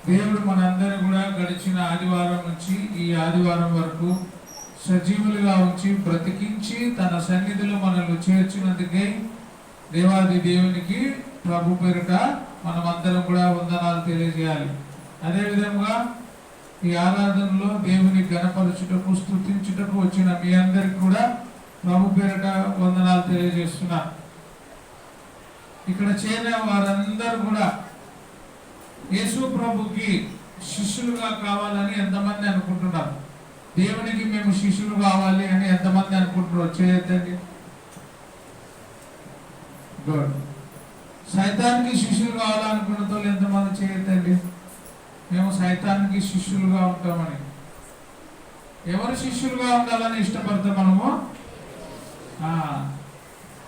దేవుడు మనందరినీ కూడా గడిచిన ఆదివారం నుంచి ఈ ఆదివారం వరకు సజీవులుగా ఉంచి బ్రతికించి తన సన్నిధిలో మనల్ని చేర్చినందుకే దేవాది దేవునికి ప్రభు పేరిట మనమందరం కూడా వందనాలు తెలియజేయాలి. అదేవిధంగా ఈ ఆరాధనలో దేవుని గణపరచుటకు స్తుతించుటకు వచ్చిన మీ అందరికి కూడా ప్రభు పేరిట వందనాలు తెలియజేస్తున్నా. ఇక్కడ చేరిన వారందరూ కూడా యేసు ప్రభుకి శిష్యులుగా కావాలని ఎంతమంది అనుకుంటున్నారు? దేవునికి మేము శిష్యులు కావాలి అని ఎంతమంది అనుకుంటున్నారు? చేయొద్దండి. గుడ్. సైతానికి శిష్యులు కావాలనుకున్న వాళ్ళు ఎంతమంది చేయొద్దండి. మేము సైతానికి శిష్యులుగా ఉంటామని. ఎవరు శిష్యులుగా ఉండాలని ఇష్టపడతాం మనము?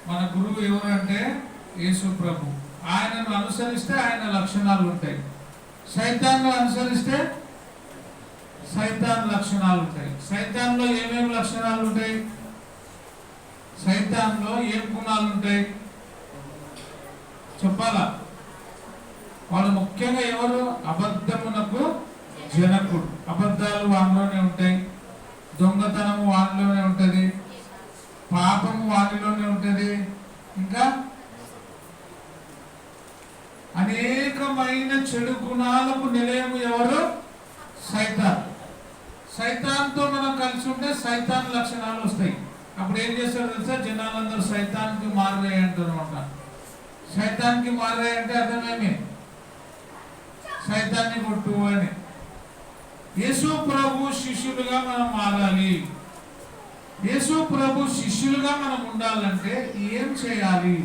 మన గురువు ఎవరు అంటే యేసు ప్రభు. ఆయనను అనుసరిస్తే ఆయన లక్షణాలు ఉంటాయి. సైతాన్ని అనుసరిస్తే సైతాన్ లక్షణాలు ఉంటాయి. సైతాన్లో ఏమేమి లక్షణాలు ఉంటాయి? సైతాన్లో ఏం గుణాలు ఉంటాయి చెప్పాలా? వాడు ముఖ్యంగా ఎవరు? అబద్ధమునకు జనకుడు. అబద్ధాలు వానిలోనే ఉంటాయి, దొంగతనము వానిలోనే ఉంటుంది, పాపము వానిలోనే ఉంటుంది, ఇంకా అనేకమైన చెడు గుణాలకు నిలయము ఎవరు? సైతాన్. సైతాన్తో మనం కలిసి ఉంటే సైతాన్ లక్షణాలు వస్తాయి. అప్పుడు ఏం చేస్తారో తెలుసా? జనాలందరూ సైతాన్కి మారయ్య అంటారు అనమాట. సైతాన్కి మారయ్య అంటే అర్థమేమి? సైతాన్ని కొట్టు అని. యేసు ప్రభు శిష్యులుగా మనం మారాలి. యేసు ప్రభు శిష్యులుగా మనం ఉండాలంటే ఏం చేయాలి?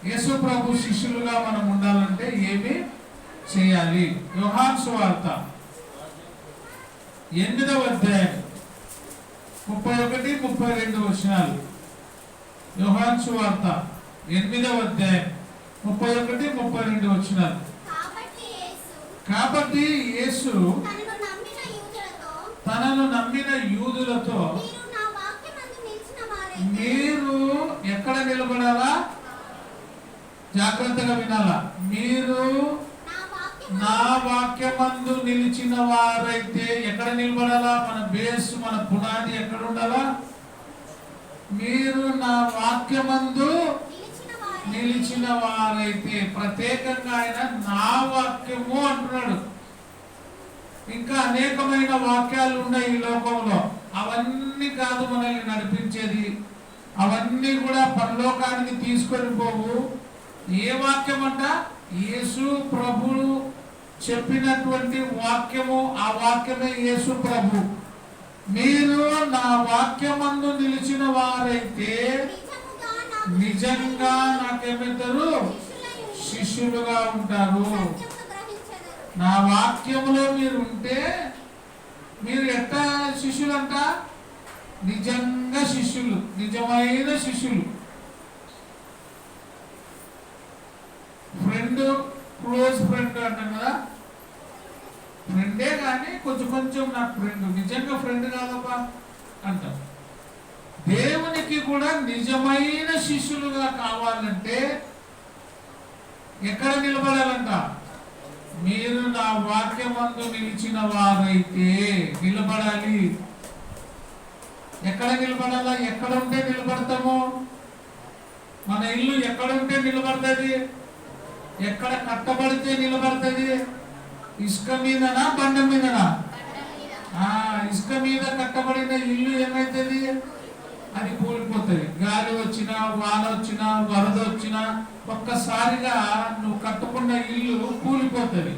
యేసు ప్రభు శిష్యులుగా మనం ఉండాలంటే ఏమి చేయాలి? యోహాను సువార్త 8వ అధ్యాయం 31, 32 వచనాలు. యోహాను సువార్త 8వ అధ్యాయం 31, 32 వచనాలు. కాబట్టి యేసు తనను నమ్మిన యూదులతో మీరు ఎక్కడ నిలబడాలా? జాగ్రత్తగా వినాలా. మీరు నా వాక్యమందు నిలిచిన వారైతే ఎక్కడ నిలబడాలా? మన బేస్, మన పునాది ఎక్కడ ఉండాలా? మీరు నా వాక్యమందు నిలిచిన వారైతే. ప్రత్యేకంగా ఆయన నా వాక్యము అంటున్నాడు. ఇంకా అనేకమైన వాక్యాలు ఉన్నాయి ఈ లోకంలో. అవన్నీ కాదు మనల్ని నడిపించేది. అవన్నీ కూడా పరలోకానికి తీసుకొని పోవు. ఏ వాక్యం అంట? యేసు ప్రభువు చెప్పినటువంటి వాక్యము. ఆ వాక్యమే యేసు ప్రభు. మీరు నా వాక్యమందు నిలిచిన వారైతే నిజంగా నాకేమిద్దరు శిష్యులుగా ఉంటారు. నా వాక్యములో మీరు ఉంటే మీరు ఎట్లా శిష్యులంట? నిజంగా శిష్యులు, నిజమైన శిష్యులు. ఫ్రెండ్, క్లోజ్ ఫ్రెండ్ అంటాం కదా. ఫ్రెండే కానీ కొంచెం నాకు ఫ్రెండ్, నిజంగా ఫ్రెండ్ కాదబ్బా అంటాం. దేవునికి కూడా నిజమైన శిష్యులుగా కావాలంటే ఎక్కడ నిలబడాలంట? మీరు నా వాక్యమందు నిలిచిన వారైతే నిలబడాలి. ఎక్కడ నిలబడాలా? ఎక్కడ ఉంటే నిలబడతాము? మన ఇల్లు ఎక్కడ ఉంటే నిలబడుతుంది? ఎక్కడ కట్టబడితే నిలబడుతుంది? ఇసుక మీదనా, బండ మీదనా? ఇసుక మీద కట్టబడిన ఇల్లు ఏమైతుంది? అది కూలిపోతుంది. గాలి వచ్చినా, వాన వచ్చినా, వరద వచ్చినా ఒక్కసారిగా నువ్వు కట్టుకున్న ఇల్లు కూలిపోతుంది.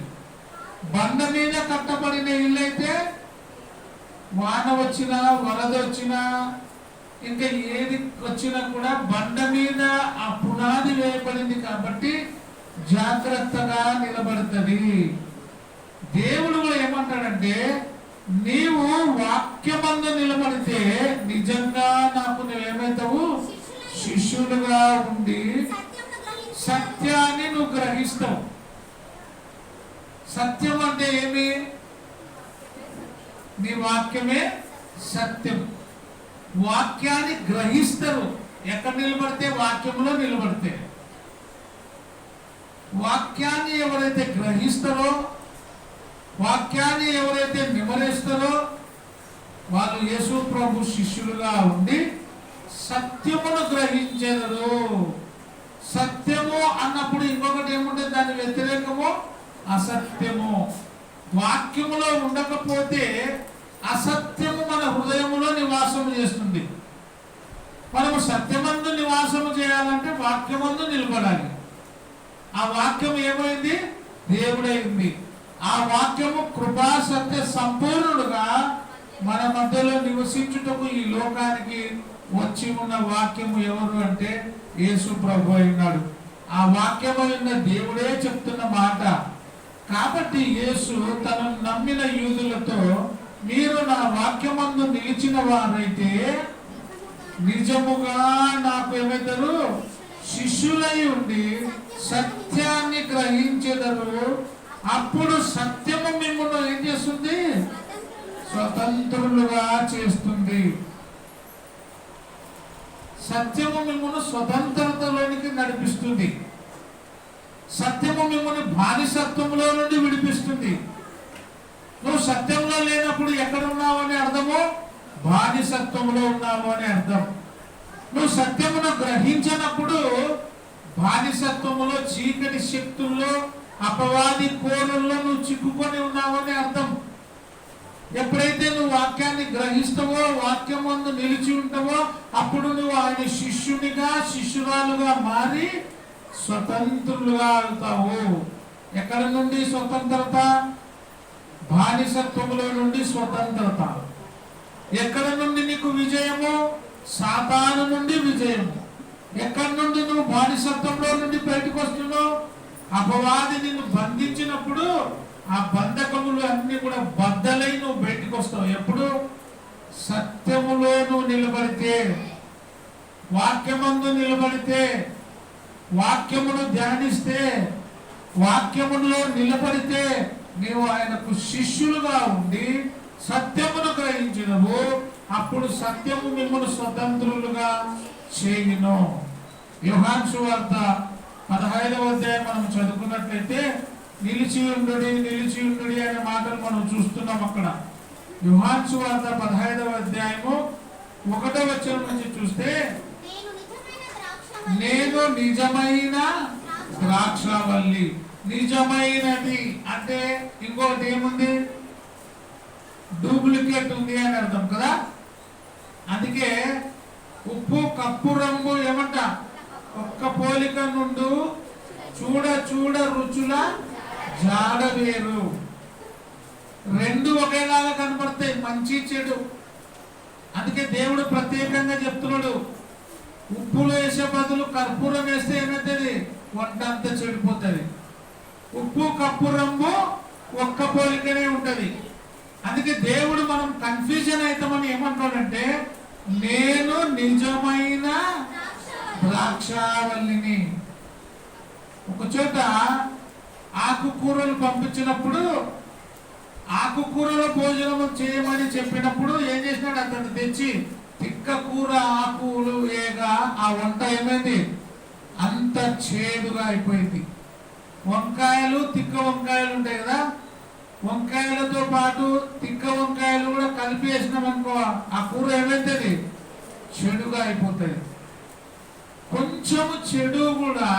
బండ మీద కట్టబడిన ఇల్లు అయితే వాన వచ్చినా, వరద వచ్చినా, ఇంకా ఏది వచ్చినా కూడా బండ మీద ఆ పునాది వేయబడింది కాబట్టి జాగ్రత్తగా నిలబడుతుంది. దేవుడు కూడా ఏమంటాడంటే, నీవు వాక్యమందు నిలబడితే నిజంగా నాకు నువ్వేమైతావు? శిష్యులుగా ఉండి సత్యాన్ని నువ్వు గ్రహిస్తావు. సత్యం అంటే ఏమి? నీ వాక్యమే సత్యం. వాక్యాన్ని గ్రహిస్తారు. ఎక్కడ నిలబడితే? వాక్యంలో నిలబడితే. వాక్యాన్ని ఎవరైతే గ్రహిస్తారో, వాక్యాన్ని ఎవరైతే నిమరేస్తారో వాళ్ళు యేసు ప్రభు శిష్యులుగా ఉండి సత్యమును గ్రహించెదరు. సత్యము అన్నప్పుడు ఇంకొకటి ఏముంటుంది, దాని వ్యతిరేకము అసత్యము. వాక్యములో ఉండకపోతే అసత్యము మన హృదయములో నివాసము చేస్తుంది. మనము సత్యమందు నివాసము చేయాలంటే వాక్యమందు నిలబడాలి. ఆ వాక్యం ఏమైంది? దేవుడైంది. ఆ వాక్యము కృపా సత్య సంపూర్ణుడుగా మన మధ్యలో నివసించుటకు ఈ లోకానికి వచ్చి ఉన్న వాక్యము ఎవరు అంటే యేసు ప్రభు అయినాడు. ఆ వాక్యమైన దేవుడే చెప్తున్న మాట. కాబట్టి యేసు తను నమ్మిన యూదులతో, మీరు నా వాక్యమందు నిలిచిన వారైతే నిజముగా నాకు ఏమైతారు? శిష్యులై ఉండి సత్యాన్ని గ్రహించెదరు. అప్పుడు సత్యము మిమ్మల్ని ఏం చేస్తుంది? స్వతంత్రులుగా చేస్తుంది. సత్యము మిమ్మల్ని స్వతంత్రతలోనికి నడిపిస్తుంది. సత్యము మిమ్మల్ని బానిసత్వంలో నుండి విడిపిస్తుంది. నువ్వు సత్యంలో లేనప్పుడు ఎక్కడ ఉన్నావు అని అర్థము? బానిసత్వంలో ఉన్నావు అని అర్థం. నువ్వు సత్యమును గ్రహించినప్పుడు బానిసత్వములో, చీకటి శక్తుల్లో, అపవాది కోరల్లో నువ్వు చిక్కుకొని ఉన్నావని అర్థం. ఎప్పుడైతే నువ్వు వాక్యాన్ని గ్రహిస్తావో, వాక్యం ముందు నిలిచి ఉంటావో, అప్పుడు నువ్వు ఆయన శిష్యునిగా, శిష్యురాలుగా మారి స్వతంత్రులుగా అవుతావు. ఎక్కడ నుండి స్వతంత్రత? బానిసత్వములో నుండి స్వతంత్రత. ఎక్కడ నుండి నీకు విజయము? సాతాను నుండి విజయము. ఎక్కడి నుండి నువ్వు బానిసత్వంలో నుండి బయటకు వస్తున్నావు? అపవాది నిన్ను బంధించినప్పుడు ఆ బంధకములు అన్ని కూడా బద్దలై నువ్వు బయటకు వస్తావు. ఎప్పుడు? సత్యములో నువ్వు నిలబడితే, వాక్యమందు నిలబడితే, వాక్యమును ధ్యానిస్తే, వాక్యములో నిలబడితే నీవు ఆయనకు శిష్యులుగా ఉండి సత్యమును గ్రహించినవు. అప్పుడు సత్యము మిమ్మల్ని స్వతంత్రులుగా చేయును. యోహాను సువార్త 15వ అధ్యాయం మనం చదువుకున్నట్లయితే నిలిచి ఉండుడి, నిలిచి ఉండుడి అనే మాటలు మనం చూస్తున్నాం. అక్కడ యోహాను సువార్త 15వ అధ్యాయము 1వ వచనం నుంచి చూస్తే, నేను నిజమైన ద్రాక్షావల్లి. నిజమైనది అంటే ఇంకోటి ఏముంది? డూప్లికేట్ ఉంది అని అర్థం కదా. అందుకే ఉప్పు కప్పు రంగు ఏమంట? ఒక్క పోలిక నుండు చూడ చూడ రుచుల జాడ వేరు. రెండు ఒకేలాగా కనపడతాయి, మంచి చెడు. అందుకే దేవుడు ప్రత్యేకంగా చెప్తున్నాడు, ఉప్పులో వేసే బదులు కర్పూరం వేస్తే ఏమవుతుంది? వంట అంతా చెడిపోతుంది. ఉప్పు కప్పు రంగు ఒక్క పోలికనే ఉంటది. అందుకే దేవుడు మనం కన్ఫ్యూజన్ అవుతామని ఏమంటాడంటే, నేను నిజమైన ద్రాక్షావల్లిని. ఒక చోట ఆకుకూరలు పంపించినప్పుడు, ఆకుకూరల భోజనం చేయమని చెప్పినప్పుడు ఏం చేసినాడు? అతను తెచ్చి తిక్క కూర ఆకులు ఏగా ఆ వంట ఏమైంది? అంత చేదుగా అయిపోయింది. వంకాయలు, తిక్క వంకాయలు ఉంటాయి కదా, వంకాయలతో పాటు తిక్క వంకాయలు కూడా కలిపి వేసినాం అనుకో, ఆ కూర ఏమైతుంది? చెడుగా అయిపోతుంది. కొంచెము చెడు కూడా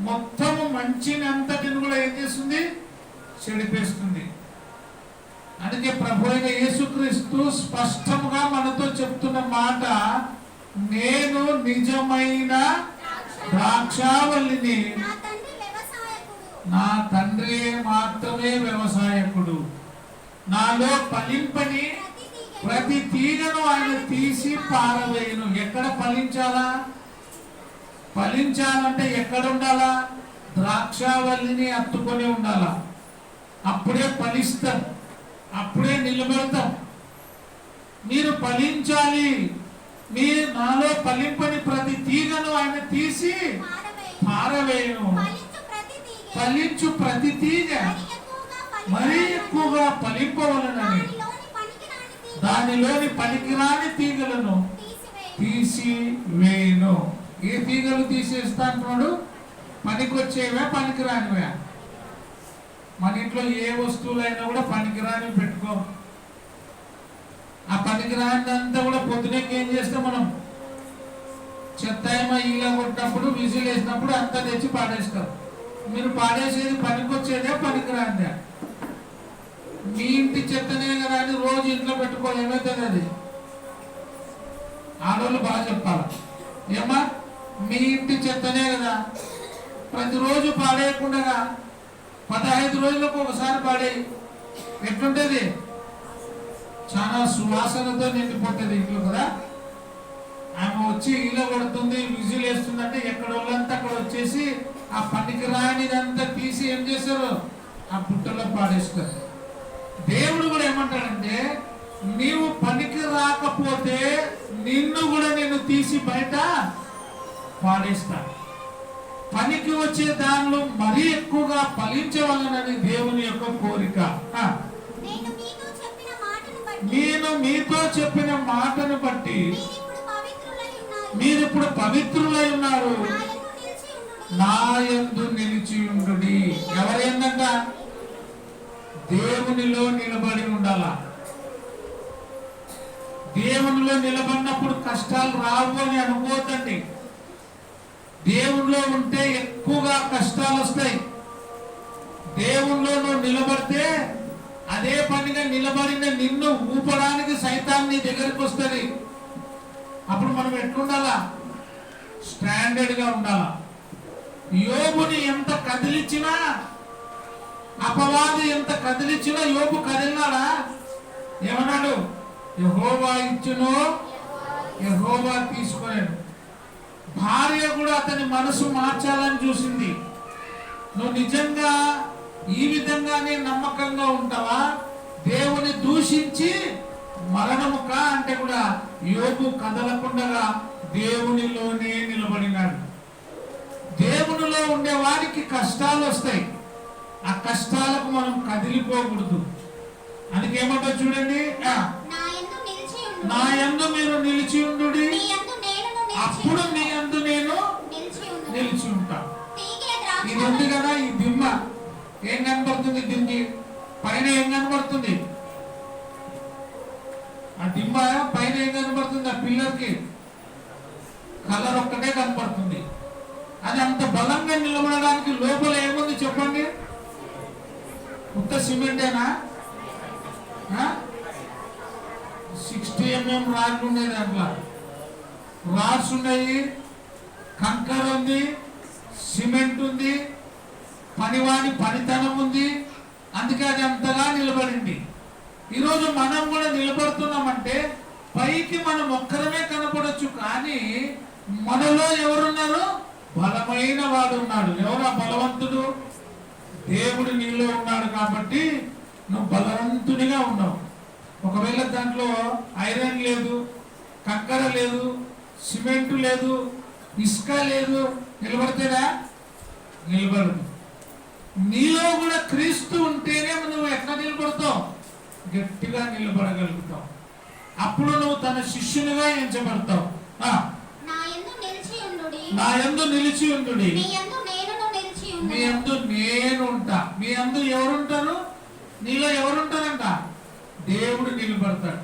మొత్తము మంచిని అంతటిని కూడా ఏం చేస్తుంది? చెడిపేస్తుంది. అందుకే ప్రభు అయిన యేసుక్రీస్తు స్పష్టంగా మనతో చెప్తున్న మాట, నేను నిజమైన ద్రాక్షావల్లిని, నా తండ్రి మాత్రమే వ్యవసాయకుడు. నాలో ఫలింపని ప్రతి తీగను ఆయన తీసి పారవేయును. ఎక్కడ ఫలించాలా? ఫలించాలంటే ఎక్కడ ఉండాలా? ద్రాక్షావల్లిని అత్తుకొని ఉండాలా. అప్పుడే ఫలిస్తాం, అప్పుడే నిలబెడతాం. మీరు ఫలించాలి. మీరు నాలో ఫలింపని ప్రతి తీగను ఆయన తీసి పారవేయును. ఫలించు ప్రతి తీగ మరీ ఎక్కువగా ఫలింపవలనని దానిలోని పనికిరాని తీగలను తీసివేయును. ఏ తీగలు తీసేస్తా అంటున్నాడు? పనికొచ్చేవా పనికిరానివా? మన ఇంట్లో ఏ వస్తువులైనా కూడా పనికిరాని పెట్టుకో. ఆ పనికిరానిదంతా కూడా పొద్దునకి ఏం చేస్తాం మనం? చెత్తాయమ ఇలా కొట్టినప్పుడు విజిల్ వేసినప్పుడు అంతా తెచ్చి పాడేస్తారు. మీరు పాడేసేది పనికొచ్చేదే పనికిరానిదే? మీ ఇంటి చెత్తనే కదా అని రోజు ఇంట్లో పెట్టుకో, ఏమవుతుంది అది? ఆడవాళ్ళు బాగా చెప్పాలి. ఏమా, మీ ఇంటి చెత్తనే కదా, ప్రతిరోజు పాడేయకుండా 15 రోజులకు ఒకసారి పాడే. ఎట్లుంటుంది? చాలా సువాసనతో నిండిపోతుంది ఇంట్లో కదా. ఆమె వచ్చి ఇల్లు కొడుతుంది, విజిల్ వేస్తుందంటే ఎక్కడ వాళ్ళంతా అక్కడ వచ్చేసి ఆ పనికి రానిదంతా తీసి ఏం చేస్తారు? ఆ బుట్టలో పాడేస్తారు. దేవుడు కూడా ఏమంటాడంటే, నీవు పనికి రాకపోతే నిన్ను కూడా నేను తీసి బయట పాడేస్తా. పనికి వచ్చే దానిలో మరీ ఎక్కువగా ఫలించవాలన్నది దేవుని యొక్క కోరిక. నేను మీతో చెప్పిన మాటను బట్టి మీరిప్పుడు పవిత్రులై ఉన్నారు, నా యందు నిలిచి ఉండుడి. ఎవరేందంట? దేవునిలో నిలబడి ఉండాలా. దేవునిలో నిలబడినప్పుడు కష్టాలు రావు అని అనుకోవద్దండి. దేవునిలో ఉంటే ఎక్కువగా కష్టాలు వస్తాయి. దేవునిలో నువ్వు నిలబడితే అదే పనిగా నిలబడిన నిన్ను ఊపడానికి సైతాన్ నీ దగ్గరికి వస్తుంది. అప్పుడు మనం ఎట్లుండాలా? స్టాండర్డ్ గా ఉండాలా. యోబుని ఎంత కదిలించినా, అపవాది ఎంత కదిలించినా యోబు కదిలినాడా? ఏమన్నాడు? యెహోవా ఇచ్చును, యెహోవా తీసుకోలేడు. భార్య కూడా అతని మనసు మార్చాలని చూసింది. నువ్వు నిజంగా ఈ విధంగానే నమ్మకంగా ఉంటావా? దేవుని దూషించి మరణముక అంటే కూడా యోబు కదలకుండా దేవునిలోనే నిలబడినాడు. దేవునిలో ఉండే వారికి కష్టాలు వస్తాయి. ఆ కష్టాలకు మనం కదిలిపోకూడదు. అందుకేమంటో చూడండి, నా యందు మీరు నిలిచి ఉండుడి, అప్పుడు మీ యందు నేను నిలిచి ఉంటా. ఇది ఉంది కదా, ఈ దిమ్మ ఏం కనబడుతుంది? దీనికి పైన ఏం కనబడుతుంది? ఆ దిమ్మ పైన ఏం కనబడుతుంది? ఆ పిల్లర్కి కలర్ ఒక్కటే కనబడుతుంది. అది అంత బలంగా నిలబడడానికి లోపల ఏముంది చెప్పండి? ఉత్త సిమెంటేనా? 60 mm రాడ్లు ఉన్నాయి, దాంట్లో రాడ్స్ ఉన్నాయి, కంకర ఉంది, సిమెంట్ ఉంది, పనివాని పనితనం ఉంది. అందుకే అది అంతగా నిలబడింది. ఈరోజు మనం కూడా నిలబడుతున్నామంటే పైకి మనం ఒక్కరమే కనపడొచ్చు, కానీ మనలో ఎవరున్నారు? బలమైన వాడు ఉన్నాడు. ఎవరు ఆ బలవంతుడు? దేవుడు నీలో ఉన్నాడు కాబట్టి నువ్వు బలవంతునిగా ఉన్నావు. ఒకవేళ దాంట్లో ఐరన్ లేదు, కంకర లేదు, సిమెంట్ లేదు, ఇసుక లేదు, నిలబడతారా? నిలబడదు. నీలో కూడా క్రీస్తు ఉంటేనే నువ్వు ఎట్లా నిలబడతావు? గట్టిగా నిలబడగలుగుతావు. అప్పుడు నువ్వు తన శిష్యునిగా ఎంచబడతావు. నా యందు నిలిచి ఉండుడి, మీ యందు నేను ఉంటా. మీ యందు ఎవరుంటారు? నీలో ఎవరుంటారంట? దేవుడు నిలబడతాడు.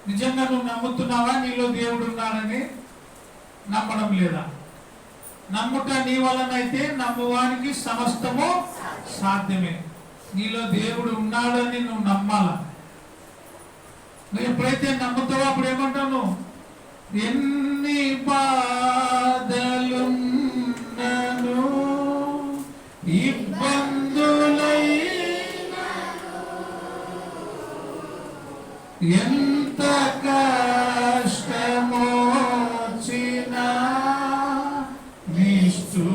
నిజంగా నువ్వు నమ్ముతున్నావా నీలో దేవుడు ఉన్నాడని? నమ్మడం లేదా? నమ్ముట నీ వలనైతే నమ్మువానికి సమస్తము సాధ్యమే. నీలో దేవుడు ఉన్నాడని నువ్వు నమ్మాలా. నువ్వు ఎప్పుడైతే నమ్ముతావో అప్పుడు ఏమంటావు? ఎన్ని బాధలున్నను, ఇబ్బందులైనను, ఎంత కష్టమొచ్చినా, నిష్ఠురమైనను,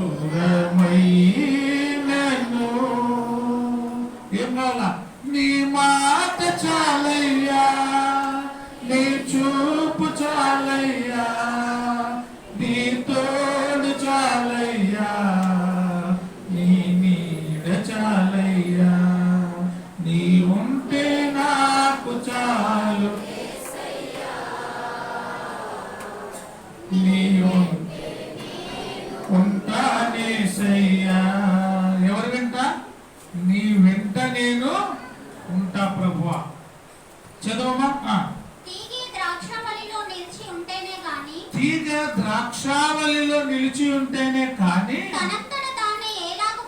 ఏం కావాలా? నీ మాట చాలయ్యా, నీ చూపు చాలయ్యా, నీ తోడు చాలయ్యా, నీ నీడ చాలయ్యా, నీ ఉంటే నాకు చాలు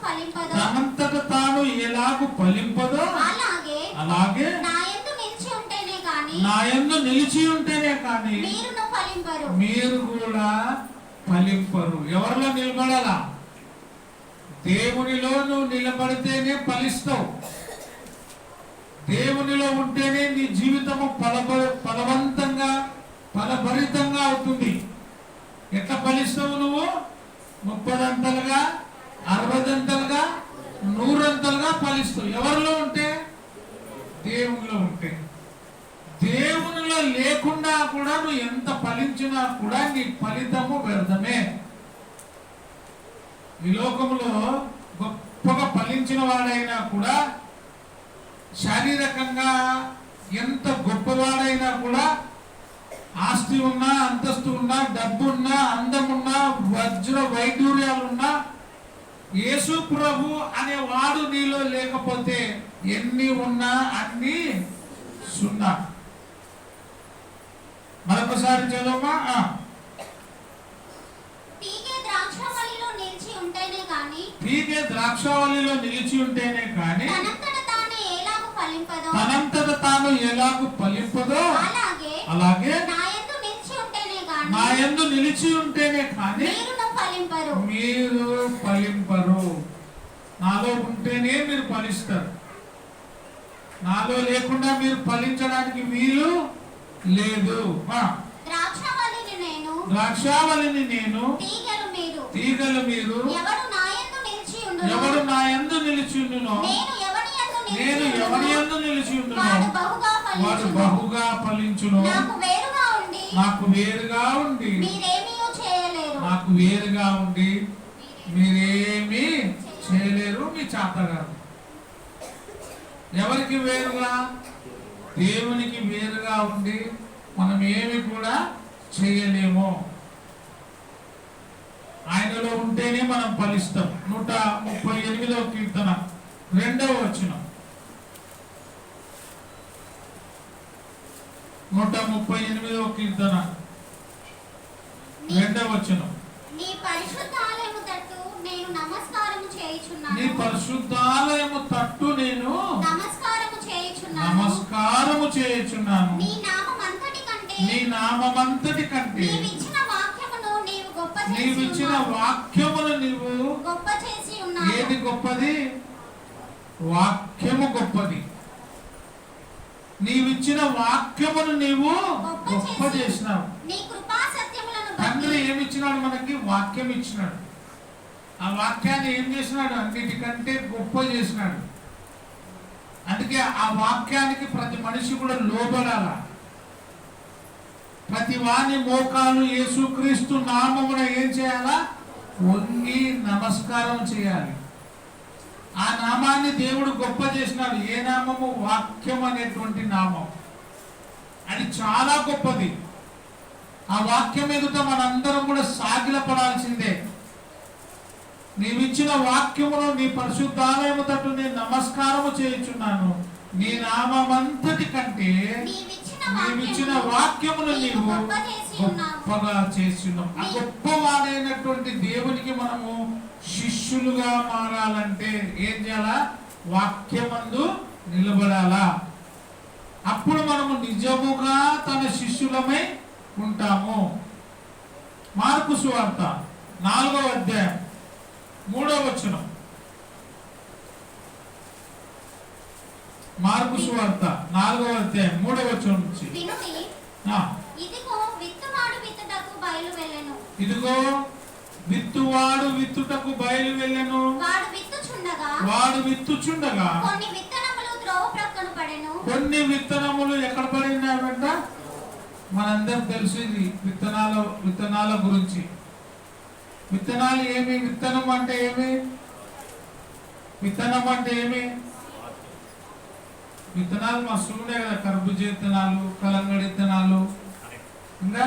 ఫలింపదో తనంతట తాను ఎలాగు ఫలింపదో అలాగే నా యందు నిలిచి ఉంటేనే కానీ మీరు కూడా ఫలింపరు. ఎవరిలో నిలబడాలా? దేవునిలో నువ్వు నిలబడితేనే ఫలిస్తావు. దేవునిలో ఉంటేనే నీ జీవితము ఫలవంతంగా ఫలభరితంగా అవుతుంది. ఎట్లా ఫలిస్తావు నువ్వు? 30 అంతలుగా, 60 అంతలుగా, 100 అంతలుగా ఫలిస్తావు. ఎవరిలో ఉంటే? దేవునిలో ఉంటే. దేవునిలో లేకుండా కూడా నువ్వు ఎంత ఫలించినా కూడా నీ ఫలితము వ్యర్థమే. ఈ లోకంలో గొప్పగా ఫలించిన వాడైనా కూడా, శారీరకంగా ఎంత గొప్పవాడైనా కూడా, ఆస్తి ఉన్నా, అంతస్తు ఉన్నా, డబ్బు ఉన్నా, అందమున్నా, వజ్ర వైడూర్యాలున్నా, యేసు ప్రభు అనే వాడు నీలో లేకపోతే ఎన్ని ఉన్నా అన్ని సున్నా. మరొకసారి చదవమా. తీగె ద్రాక్షావళిలో నిలిచి ఉంటేనే కానీ తనంతట తాను ఎలాగు ఫలింపదో అలాగే నా యందు నిలిచి ఉంటేనే కానీ మీరు ఫలింపరు. నాలో ఉంటేనే మీరు ఫలిస్తారు. నాలో లేకుండా మీరు ఫలించడానికి వీలు లేదు. ద్రాక్షావళిని నేను, తీగలు మీరు. ఎవడు నా యందు నిలిచి ఉండునో, నేను ఎవరి యందు నిలిచి ఉండునో వాడు బహుగా ఫలించును. నాకు వేరుగా ఉండి మీరేమీ చేయలేరు. మీ చేతగారు. ఎవరికి వేరుగా? దేవునికి వేరుగా ఉండి మనం ఏమి కూడా చేయలేము. ఆయనలో ఉంటేనే మనం ఫలిస్తాం. 138వ కీర్తన 2వ వచనం. 138వ కీర్తన 2వ వచనం. నీ పరిశుద్ధాలయము తట్టు నేను నమస్కారము నేను నమస్కారము చేయుచున్నాను. నీ నామమంతటి కంటే నీవిచ్చిన వాక్యమును నీవు గొప్ప చేసి ఉన్నావు. ఏది గొప్పది? వాక్యము గొప్పది. నీవిచ్చిన వాక్యమును నీవు గొప్ప చేసినావు. తండ్రి ఏమిచ్చినాడు మనకి? వాక్యం ఇచ్చినాడు. ఆ వాక్యాన్ని ఏం చేసినాడు? అన్నిటికంటే గొప్ప చేసినాడు. అందుకే ఆ వాక్యానికి ప్రతి మనిషి కూడా లోబడాల. ప్రతి వాని మోకాలు యేసుక్రీస్తు నామమున ఏం చేయాలా? వంగి నమస్కారం చేయాలి. ఆ నామాన్ని దేవుడు గొప్ప చేసినాడు. ఏ నామము? వాక్యం అనేటువంటి నామం. అది చాలా గొప్పది. ఆ వాక్యం ఎదుట మనందరం కూడా సాగిలపడాల్సిందే. నీవిచ్చిన వాక్యమును, నీ పరిశుద్ధాలయము తట్టు నేను నమస్కారము చేయుచున్నాను. నీ నామమంతటి కంటే నీవిచ్చిన వాక్యమును నీవు గొప్పగా చేస్తున్నావు. ఆ గొప్పవాడైనటువంటి దేవునికి మనము శిష్యులుగా మారాలంటే ఏం చేయాలా? వాక్యమందు నిలబడాలా. అప్పుడు మనము నిజముగా తన శిష్యులమై ఉంటాము. మార్కు సువార్త 4వ అధ్యాయం 3వ వచనం. మార్కు సువార్త 4వ అధ్యాయం 3వ వచనం నుంచి. ఇదిగో విత్తువాడు విత్తుటకు బయలు వెళ్ళెను. వాడు విత్తుచుండగా కొన్ని విత్తనములు ఎక్కడ పడినాయంట? మనందరం తెలుసు ఇది విత్తనాల గురించి. విత్తనాలు ఏమి? విత్తనం అంటే ఏమి? విత్తనాలు మస్తు ఉండే కదా. కర్బూజ విత్తనాలు, కలంగడి విత్తనాలు, ఇంకా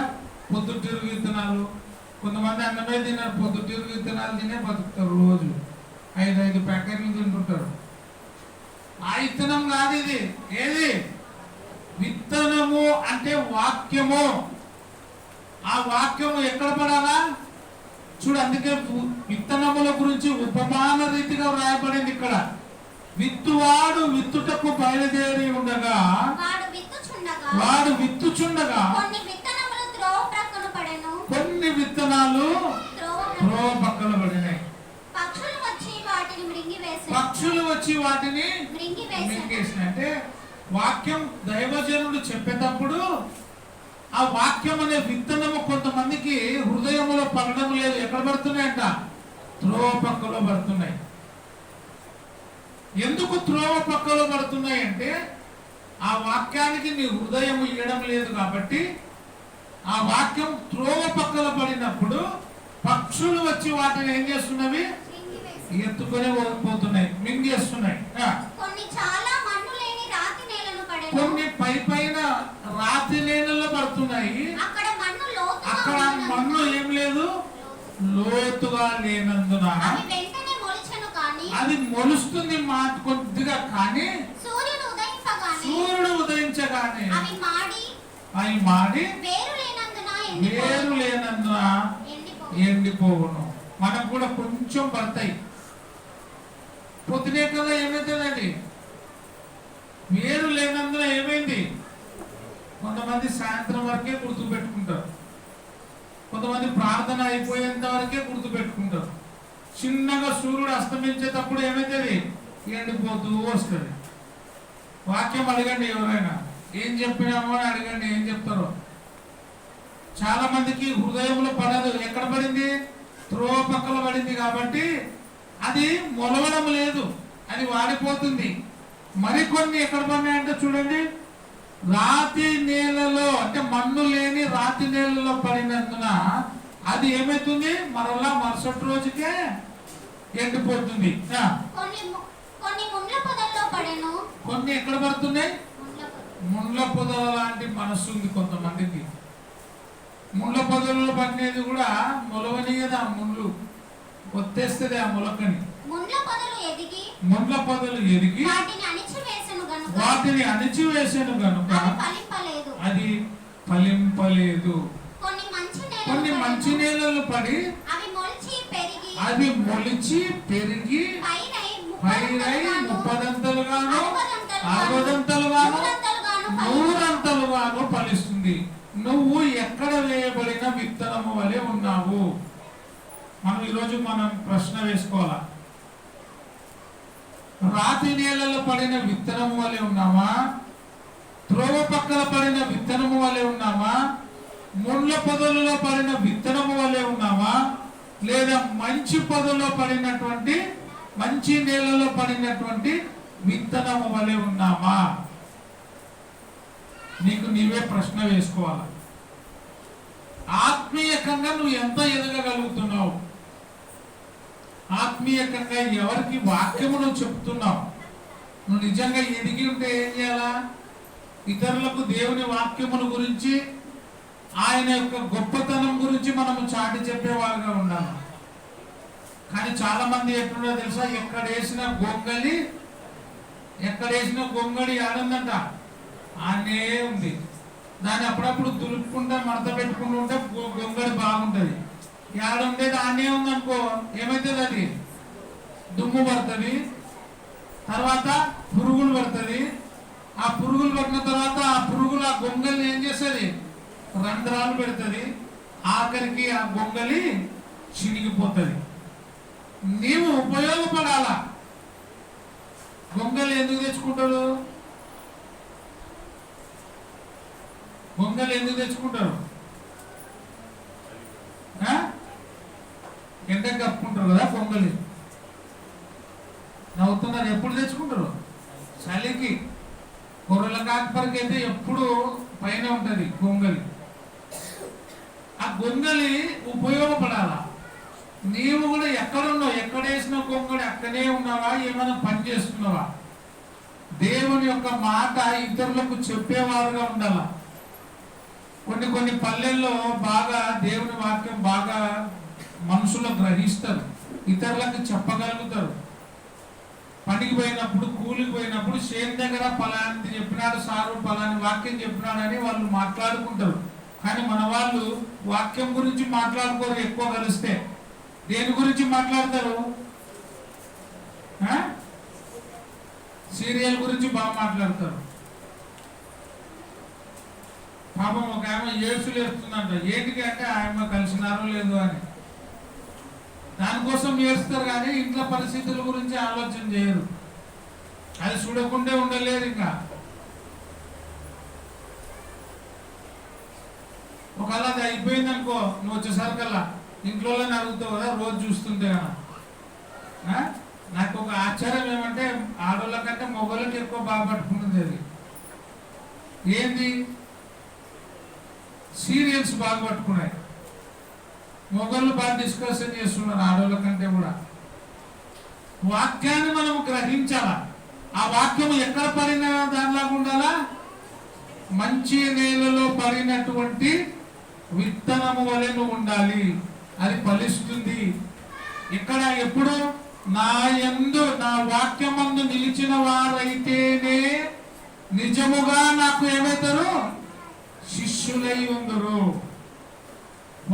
పొద్దుటిరుగు విత్తనాలు. కొంతమంది అన్నమే తిన్నారు. పొద్దుటిరుగు విత్తనాలు తినే బతుకుతారు. రోజు 5 ప్యాకెట్లు తింటుంటారు. ఆ విత్తనం కాదు ఇది. ఏది? విత్తనము అంటే వాక్యము. ఆ వాక్యము ఎక్కడ పడాలా? చూడు, అందుకే విత్తనముల గురించి ఉపమాన రీతిగా రాయబడింది ఇక్కడ, విత్తువాడు విత్తుటకు బయలుదేరి ఉండగా వాడు విత్తుచుండగా కొన్ని విత్తనాలు త్రోవ పక్కన పడినాయి. పక్షులు వచ్చి వాటిని మింగేసినాయి. అంటే వాక్యం దైవజనుడు చెప్పేటప్పుడు ఆ వాక్యం అనే విత్తనము కొంతమందికి హృదయంలో పడడం లేదు. ఎక్కడ పడుతున్నాయంట? త్రోవ పక్కలో పడుతున్నాయి. ఎందుకు త్రోవ పక్కలో పడుతున్నాయి అంటే ఆ వాక్యానికి నీ హృదయం ఇవ్వడం లేదు కాబట్టి. ఆ వాక్యం త్రోవ పక్కన పడినప్పుడు పక్షులు వచ్చి వాటిని ఏం చేస్తున్నవి? ఎత్తుకొని పోతున్నాయి, మింగేస్తున్నాయి. కొన్ని పైన రాతి నేలలో పడుతున్నాయి. అక్కడ మన్ను ఏం లేదు, లోతుగా లేనందున అది మొలుస్తుంది మాట కొద్దిగా, కానీ సూర్యుడు ఉదయించగానే అవి మాడి వేరు లేనందున ఎండిపోవును. మనకు కూడా కొంచెం పడతాయి. పొద్దునే కదా ఏమైతుందండి, వేరు లేనందున ఏమైంది? కొంతమంది సాయంత్రం వరకే గుర్తు పెట్టుకుంటారు, కొంతమంది ప్రార్థన అయిపోయేంత వరకే గుర్తు పెట్టుకుంటారు. చిన్నగా సూర్యుడు అస్తమించేటప్పుడు ఏమైతుంది? ఎండిపోతూ వస్తుంది. వాక్యం అడగండి, ఎవరైనా ఏం చెప్పినామో అని అడగండి, ఏం చెప్తారో. చాలా మందికి హృదయంలో పడదు. ఎక్కడ పడింది? త్రోవ పక్కన పడింది కాబట్టి అది మొలవడం లేదు, అది వాడిపోతుంది. మరికొన్ని ఎక్కడ పడినాయంటే చూడండి, రాతి నేలలో, అంటే మన్ను లేని రాతి నేలలో పడినందున అది ఏమైతుంది? మరలా మరుసటి రోజుకే ఎండిపోతుంది. కొన్ని ఎక్కడ పడుతున్నాయి? ముండ్ల పొదల లాంటి మనస్సు ఉంది కొంతమందికి. ముండ్ల పొదలలో పడినది కూడా మొలవనియదు. ఆ ముళ్ళు కొత్తేస్తుంది ఆ మొలకని. ముండ్ల పొదలు ఎదిగి వాటిని అణిచివేసెను గనుక అది ఫలింపలేదు. కొన్ని మంచి నేలలు పడి అవి మొలిచి పెరిగి పైరై 30 60 100 ఫలిస్తుంది. నువ్వు ఎక్కడ వేయబడిన విత్తనము వలె ఉన్నావు. ఈరోజు మనం ప్రశ్న వేసుకోవాలా, రాతి నేలలో పడిన విత్తనము వలె ఉన్నామా? త్రోవ పక్కన పడిన విత్తనము వలె ఉన్నామా? ముండ్ల పొదలలో పడిన విత్తనము వలె ఉన్నామా? లేదా మంచి పొదలో పడినటువంటి, మంచి నేలలో పడినటువంటి విత్తనము వలె ఉన్నామా? నీకు నీవే ప్రశ్న వేసుకోవాలి. ఆత్మీయకంగా నువ్వు ఎంత ఎదగగలుగుతున్నావు? ఆత్మీయకంగా ఎవరికి వాక్యము నువ్వు చెప్తున్నావు? నువ్వు నిజంగా ఎదిగి ఉంటే ఏం చేయాలా? ఇతరులకు దేవుని వాక్యమును గురించి, ఆయన యొక్క గొప్పతనం గురించి మనము చాటి చెప్పేవారుగా ఉండాలి. కానీ చాలా మంది ఎట్లున్నా తెలుసా, ఎక్కడేసిన గొంగడి ఆడందంట ఆనే ఉంది. దాన్ని అప్పుడప్పుడు దులుపుకుంటా మడత పెట్టుకుంటూ ఉంటే గొంగడి బాగుంటది. ఏడుండేది ఆనే ఉంది అనుకో, ఏమైతుంది? అది దుమ్ము పడుతుంది, తర్వాత పురుగులు పడుతుంది. ఆ పురుగులు పట్టిన తర్వాత ఆ పురుగులు ఆ గొంగల్ని ఏం చేస్తుంది? రంధ్రాలు పెడుతుంది. ఆఖరికి ఆ గొంగలి చినిగిపోతుంది. నీవు ఉపయోగపడాలా. గొంగలి ఎందుకు తెచ్చుకుంటారు? గొంగలి ఎందుకు తెచ్చుకుంటారు? ఎండకు కప్పుకుంటారు కదా గొంగలి. నవ్వుతున్నారు. ఎప్పుడు తెచ్చుకుంటారు? చలికి. గొర్రెల కాకపరికి అయితే ఎప్పుడు పైన ఉంటుంది గొంగలి. ఆ గొంగలి ఉపయోగపడాలా. నీవు కూడా ఎక్కడున్నావు? ఎక్కడేసిన గొంగడి అక్కడే ఉన్నావా? ఏమైనా పని చేస్తున్నావా? దేవుని యొక్క మాట ఇతరులకు చెప్పేవారుగా ఉండాలా. కొన్ని పల్లెల్లో బాగా దేవుని వాక్యం బాగా మనుషులు గ్రహిస్తారు, ఇతరులకు చెప్పగలుగుతారు. పనికి పోయినప్పుడు, కూలికి పోయినప్పుడు చేను దగ్గర పలాంటి చెప్పినాడు సారు, పలాని వాక్యం చెప్పినాడని వాళ్ళు మాట్లాడుకుంటారు. కానీ మన వాళ్ళు వాక్యం గురించి మాట్లాడుకోరు. ఎక్కువ కలిస్తే దేని గురించి మాట్లాడతారు? సీరియల్ గురించి బాగా మాట్లాడతారు. పాపం ఒక ఆమె ఏడ్చులు వేస్తుందంట. ఏంటికి అంటే ఆమె కలిసినారో లేదు అని. దానికోసం ఏడుస్తారు కానీ ఇంట్లో పరిస్థితుల గురించి ఆలోచన చేయరు. అది చూడకుండే ఉండలేరు. ఇంకా ఒకవేళ అది అయిపోయింది అనుకో, నువ్వు వచ్చేసరికల్లా ఇంట్లోనే అడుగుతావు కదా రోజు చూస్తుంటే కదా. నాకు ఒక ఆశ్చర్యం ఏమంటే ఆడోళ్ళ కంటే మొగోళ్ళకి ఎక్కువ బాగా పట్టుకుంటుంది. అది ఏంది, సీరియల్స్ బాగా పట్టుకున్నాయి. మొగోళ్ళు బాగా డిస్కషన్ చేస్తున్నారు ఆడోళ్ళ కంటే కూడా. వాక్యాన్ని మనం గ్రహించాలా. ఆ వాక్యం ఎక్కడ పడిన దానిలాగా ఉండాలా? మంచి నేలలో పడినటువంటి విత్తనము వలె నువ్వు ఉండాలి. అది ఫలిస్తుంది. ఇక్కడ ఎప్పుడు నా యందు నా వాక్యమందు నిలిచిన వారైతేనే నిజముగా నాకు ఏమవుతారు? శిష్యులై ఉందరు.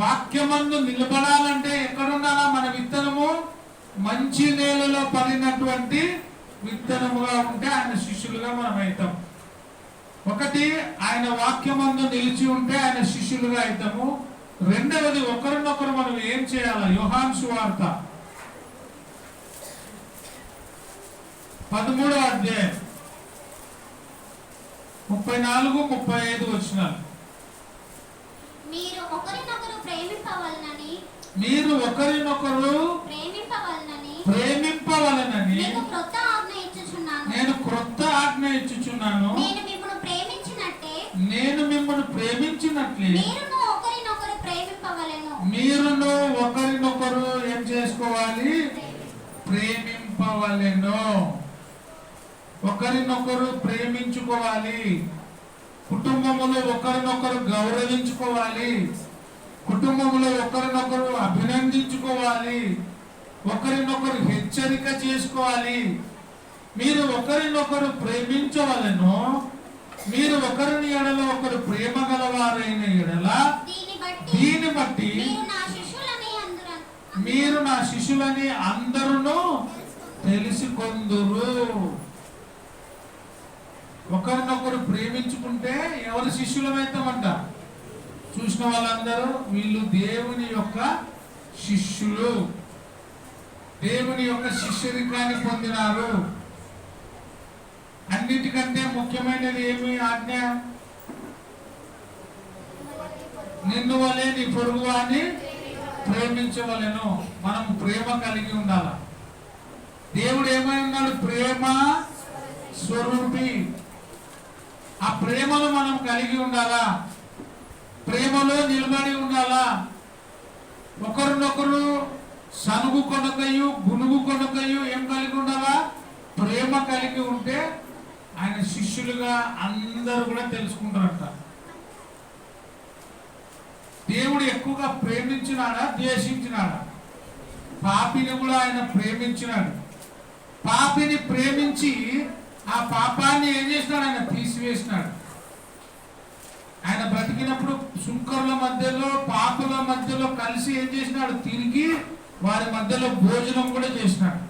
వాక్యమందు నిలబడాలంటే ఎక్కడ ఉండాలా? మన విత్తనము మంచి నేలలో పడినటువంటి విత్తనముగా ఉంటే ఆయన శిష్యులుగా మనం అవుతాం. ఒకటి, ఆయన వాక్యమందు నిలిచి ఉంటే ఆయన శిష్యులుగా అవుతాము. రెండవది, ఒకరినొకరు మనం ఏం చేయాలి? యోహాను సువార్త 13వ అధ్యాయం 34-35 వచనాలు. మీరు ఒకరినొకరు ప్రేమింపవలనని నేను క్రొత్త ఆజ్ఞ ఇచ్చుచున్నాను. నేను మిమ్మల్ని ప్రేమించినట్లే మీరును ఒకరినొకరు ఏం చేసుకోవాలి? ప్రేమింపవలెను. ఒకరినొకరు ప్రేమించుకోవాలి. కుటుంబములో ఒకరినొకరు గౌరవించుకోవాలి. కుటుంబంలో ఒకరినొకరు అభినందించుకోవాలి. ఒకరినొకరు హెచ్చరిక చేసుకోవాలి. మీరు ఒకరినొకరు ప్రేమించవలెను. మీరు ఒకరిని ఎడల ఒకరు ప్రేమ గలవారైన ఎడల దీన్ని బట్టి మీరు నా శిష్యులని అందరూ తెలుసుకొందురు. ఒకరినొకరు ప్రేమించుకుంటే ఎవరు శిష్యులమైతామంట? చూసిన వాళ్ళందరూ వీళ్ళు దేవుని యొక్క శిష్యులు, దేవుని యొక్క శిష్యరికాన్ని పొందినారు. అన్నిటికంటే ముఖ్యమైనది ఏమి ఆజ్ఞ? నిన్ను వలె నీ పొరుగువాని ప్రేమించవలెను. మనం ప్రేమ కలిగి ఉండాలి. దేవుడు ఏమై ఉన్నాడు? ప్రేమ స్వరూపి. ఆ ప్రేమను మనం కలిగి ఉండాలా. ప్రేమలో నిలబడి ఉండాలా. ఒకరినొకరు సనుగు కొనకయు గునుగు కొనకయు ఏం కలిగి ఉండాలా? ప్రేమ కలిగి ఉంటే ఆయన శిష్యులుగా అందరూ కూడా తెలుసుకుంటారంట. దేవుడు ఎక్కువగా ప్రేమించినాడా ద్వేషించినాడా? పాపిని కూడా ఆయన ప్రేమించినాడు. పాపిని ప్రేమించి ఆ పాపాన్ని ఏం చేసినాడు? ఆయన తీసివేసినాడు. ఆయన బ్రతికినప్పుడు సుంకరుల మధ్యలో పాపుల మధ్యలో కలిసి ఏం చేసినాడు? తిరిగి వారి మధ్యలో భోజనం కూడా చేసినాడు.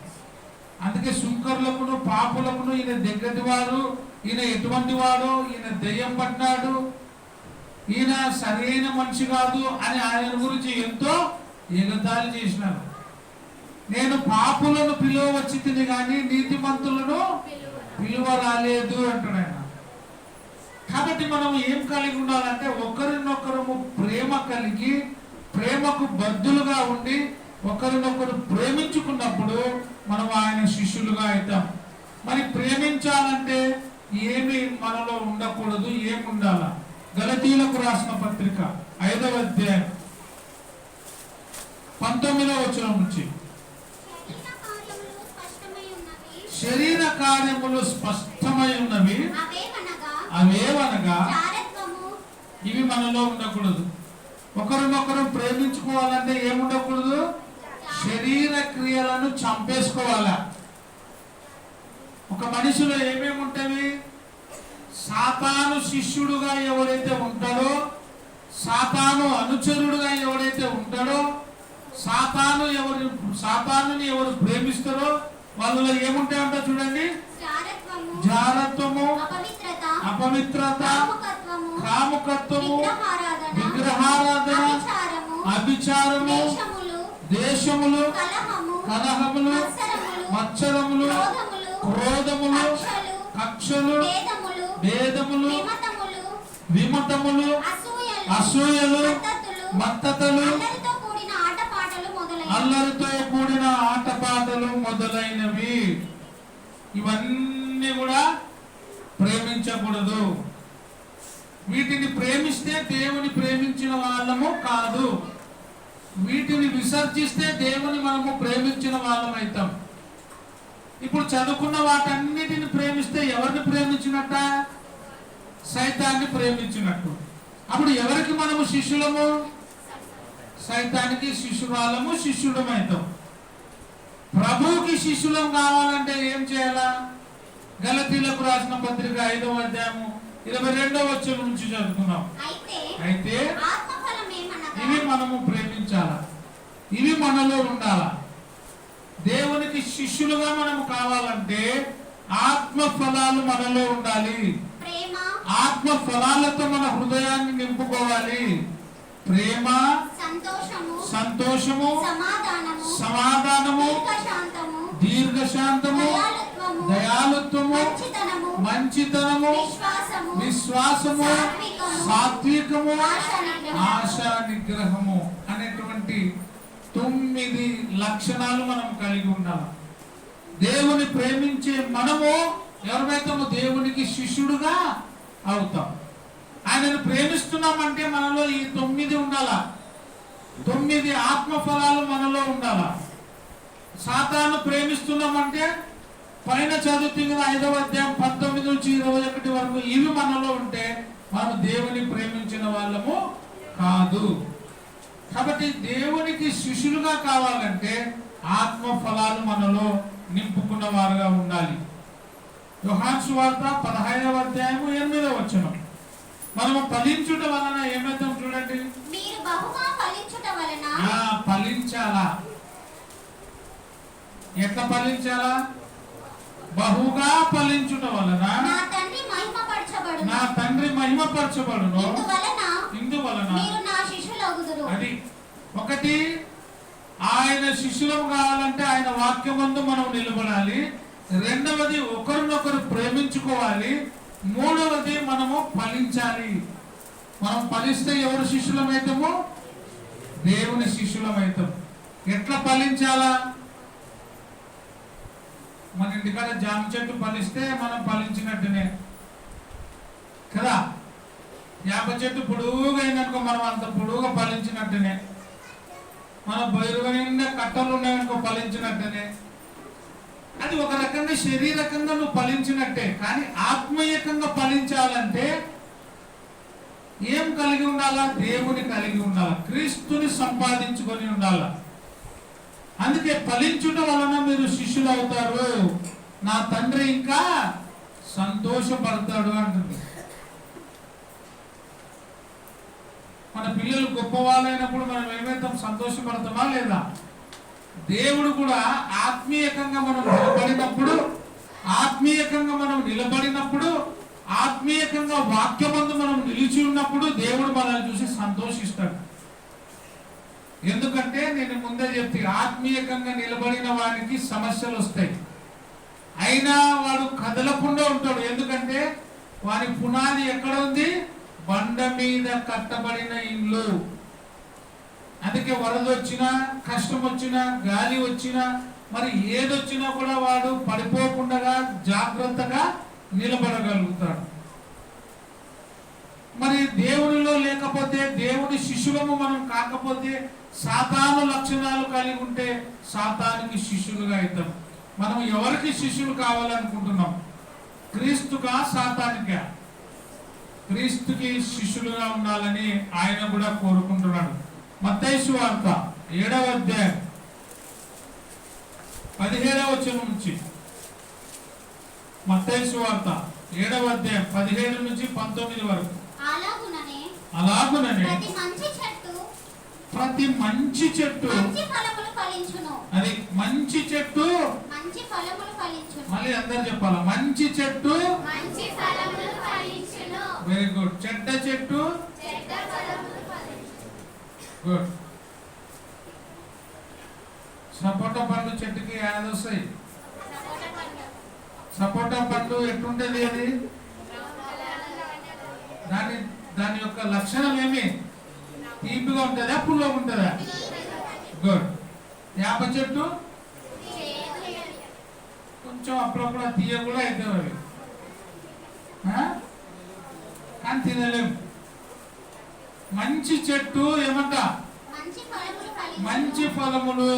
అందుకే సుంకరులకును పాపులకును ఈయన దగ్గటి వాడు, ఈయన ఎటువంటి వాడు, ఈయన దెయ్యం పట్టినాడు, ఈయన సరైన మనిషి కాదు అని ఆయన గురించి ఎంతో ఎగతాళి చేసినారు. నేను పాపులను పిలువవచ్చి తిని కానీ నీతిమంతులను పిలువ రాలేదు అంటాడు ఆయన. కాబట్టి మనం ఏం కలిగి ఉండాలంటే ఒకరినొకరు ప్రేమ కలిగి ప్రేమకు బద్దులుగా ఉండి ఒకరినొకరు ప్రేమించుకున్నప్పుడు మనం ఆయన శిష్యులుగా అవుతాం. మరి ప్రేమించాలంటే ఏమి మనలో ఉండకూడదు? ఏమి ఉండాలా? గలతీయులకు రాసిన పత్రిక 5వ అధ్యాయం 19వ వచనం నుంచి, శరీర కార్యములు స్పష్టమై ఉన్నవి అవేవనగా ఇవి మనలో ఉండకూడదు. ఒకరినొకరు ప్రేమించుకోవాలంటే ఏముండకూడదు? శరీర క్రియలను చంపేసుకోవాలా. ఒక మనిషిలో ఏమేమి ఉంటాయి? సాతాను శిష్యుడుగా ఎవరైతే ఉంటాడో, సాతాను అనుచరుడుగా ఎవరైతే ఉంటాడో, సాతానుని ఎవరు ప్రేమిస్తారో వాళ్ళలో ఏముంటాయంట చూడండి. జారత్వము, అపవిత్రత, అపవిత్రత, కాముకత్వము, కాముకత్వము, విగ్రహారాధన, విగ్రహారాధన, వ్యభిచారము, అభిచారము, ద్వేషములు, దేశములు, కలహము, కలహములు, మత్సరములు, మత్సరములు, క్రోధములు, క్రోధములు, కక్షలు, కక్షలు, భేదములు, భేదములు, విమతములు, విమతములు, అసూయలు, అసూయలు, మత్తతులు, మత్తతలు, అల్లరితో కూడిన ఆటపాటలు మొదలైనవి. అల్లరితో కూడిన ఆటపాటలు మొదలైనవి. ఇవన్నీ కూడా ప్రేమించకూడదు. వీటిని ప్రేమిస్తే దేవుని ప్రేమించిన వాళ్ళము కాదు. వీటిని విసర్జిస్తే దేవుని మనము ప్రేమించిన వాళ్ళం అవుతాం. ఇప్పుడు చదువుకున్న వాటన్నిటిని ప్రేమిస్తే ఎవరిని ప్రేమించినట్ట? సైతాన్ని ప్రేమించినట్టు. అప్పుడు ఎవరికి మనము శిష్యులము? సైతానికి శిష్యురాలము, శిష్యుడమవుతాం. ప్రభువుకి శిష్యులం కావాలంటే ఏం చేయాలా? గలతీలకు రాసిన పత్రిక 5వ అధ్యాయము 22వ వచనం నుంచి చదువుకున్నాం. అయితే ఇవి మనము ప్రేమించాలా, ఇవి మనలో ఉండాలా. దేవునికి శిష్యులుగా మనము కావాలంటే ఆత్మ ఫలాలు మనలో ఉండాలి. ఆత్మ ఫలాలతో మన హృదయాన్ని నింపుకోవాలి. ప్రేమ, సంతోషము, సమాధానము, దీర్ఘశాంతము, దయాళుత్వము, మంచితనము, విశ్వాసము, సాత్వికము, ఆశా నిగ్రహము అనేటువంటి 9 లక్షణాలు మనం కలిగి ఉండాలి. దేవుని ప్రేమించే మనము ఎవరైతామో దేవునికి శిష్యుడుగా అవుతాం. ఆయనను ప్రేమిస్తున్నామంటే మనలో ఈ 9 ఉండాలా. 9 ఆత్మ ఫలాలు మనలో ఉండాలా. సాతాను ప్రేమిస్తున్నామంటే పైన చదువుతున్న 5వ అధ్యాయం 19 నుంచి 21 వరకు ఇవి మనలో ఉంటే మనం దేవుని ప్రేమించిన వాళ్ళము కాదు. కాబట్టి దేవునికి శిష్యులుగా కావాలంటే ఆత్మ ఫలాలు మనలో నింపుకున్న వారుగా ఉండాలి. యోహాను సువార్త 15వ అధ్యాయము 8వ వచనం. మనము ఫలించుట వలన ఏమవుతాం చూడండి. మీరు బహుగా ఫలించుట వలన. ఫలించాలా. ఎట్లా ఫలించాలా? బహుగా ఫలించుట వలన నా తండ్రి మహిమపరచబడును. నా తండ్రి మహిమపరచబడును. ఇందువలన మీరు నా శిష్యులగుదురు. అది ఒకటి, ఆయన శిష్యులం కావాలంటే ఆయన వాక్యమందు మనం నిలబడాలి. రెండవది ఒకరినొకరు ప్రేమించుకోవాలి. మూడవది మనము ఫలించాలి. మనం ఫలిస్తే ఎవరు శిష్యులమైతాము? దేవుని శిష్యులమైతాం. ఎట్లా ఫలించాలా? మన ఇంటికాడ జామ చెట్టు ఫలిస్తే మనం ఫలించినట్టునే కదా. వేప చెట్టు పొడుగుగా అయిననుకో మనం అంత పొడుగుగా ఫలించినట్టునే. మన బయలుగా నిండా కట్టలు ఉన్నాయనుకో ఫలించినట్టునే. అది ఒక రకంగా శరీరకంగా నువ్వు ఫలించినట్టే. కానీ ఆత్మీయకంగా ఫలించాలంటే ఏం కలిగి ఉండాలా? దేవుని కలిగి ఉండాలా, క్రీస్తుని సంపాదించుకొని ఉండాలా. అందుకే ఫలించుట వలన మీరు శిష్యులు అవుతారు, నా తండ్రి ఇంకా సంతోషపడతాడు అంటుంది. మన పిల్లలు గొప్ప వాళ్ళైనప్పుడు మనం ఏమైతాం? సంతోషపడతామా లేదా? దేవుడు కూడా ఆత్మీయకంగా మనం నిలబడినప్పుడు ఆత్మీయకంగా వాక్యమందు మనం నిలిచి ఉన్నప్పుడు దేవుడు మనల్ని చూసి సంతోషిస్తాడు. ఎందుకంటే నేను ముందే చెప్తే ఆత్మీయకంగా నిలబడిన వాడికి సమస్యలు వస్తాయి. అయినా వాడు కదలకుండా ఉంటాడు. ఎందుకంటే వారి పునాది ఎక్కడ ఉంది? బండ మీద కట్టబడిన ఇల్లు. అందుకే వరద వచ్చినా, కష్టం వచ్చినా, గాలి వచ్చినా, మరి ఏదొచ్చినా కూడా వాడు పడిపోకుండా జాగ్రత్తగా నిలబడగలుగుతాడు. మరి దేవునిలో లేకపోతే, దేవుని శిష్యులము మనం కాకపోతే, సాతాను లక్షణాలు కలిగి ఉంటే సాతానికి శిష్యులుగా అవుతాం. మనం ఎవరికి శిష్యులు కావాలనుకుంటున్నాం? క్రీస్తుగా, సాతానికా? క్రీస్తుకి శిష్యులుగా ఉండాలని ఆయన కూడా కోరుకుంటున్నాడు. మత్తయి సువార్త 7వ అధ్యాయం 17వ వచనం నుంచి. మత్తయి సువార్త 7వ అధ్యాయం 17 నుంచి 19 వరకు. అలాగుననే ప్రతి మంచి చెట్టు మంచి ఫలములు ఫలించును. అది మంచి చెట్టు. మంచి ఫలములు ఫలించును. మళ్ళీ అందరు చెప్పాలి, మంచి చెట్టు మంచి ఫలములు ఫలించును. Very good. చెడ్డ చెట్టు చెడ్డ ఫలములు ఫలించును. గుడ్. సపోటా పండు చెట్టుకి యాడ్ వస్తాయి. సపోటా పండు ఎట్లుంటది? అది దాని యొక్క లక్షణం ఏమి? తీపిగా ఉంటుందా, పుల్లగా ఉంటుందా? గుడ్. వేప చెట్టు కొంచెం అప్పుడప్పుడు తీయ కూడా అవుతాయి అవి, కానీ తినలేము. మంచి చెట్టు ఏమంట? మంచి ఫలములు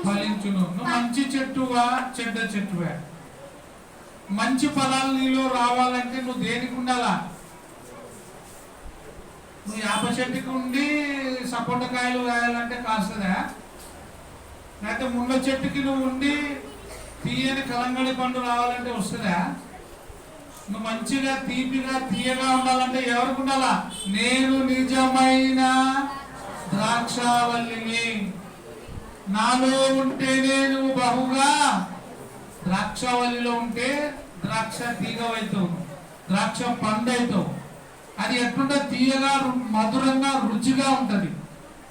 ఫలించును. నువ్వు మంచి చెట్టువా, చెడ్డ చెట్టువా? మంచి ఫలాలు నీలో రావాలంటే నువ్వు దేనికి ఉండాలా? నువ్వు వేప చెట్టుకి ఉండి సపోటా కాయలు కాయాలంటే కాస్తుందా? లేకపోతే ముళ్ళ చెట్టుకి నువ్వు ఉండి తీయని కలంగడి పండు రావాలంటే వస్తుందా? నువ్వు మంచిగా తీపిగా తీయగా ఉండాలంటే ఎవరికి ఉండాలా? నేను నిజమైన ద్రాక్షావల్లిని, నాలో ఉంటే నేను బహుగా. ద్రాక్షావల్లిలో ఉంటే ద్రాక్ష తీగవైతావు, ద్రాక్ష పండు అవుతావు. అది ఎట్లుంటే తీయగా, మధురంగా, రుచిగా ఉంటది.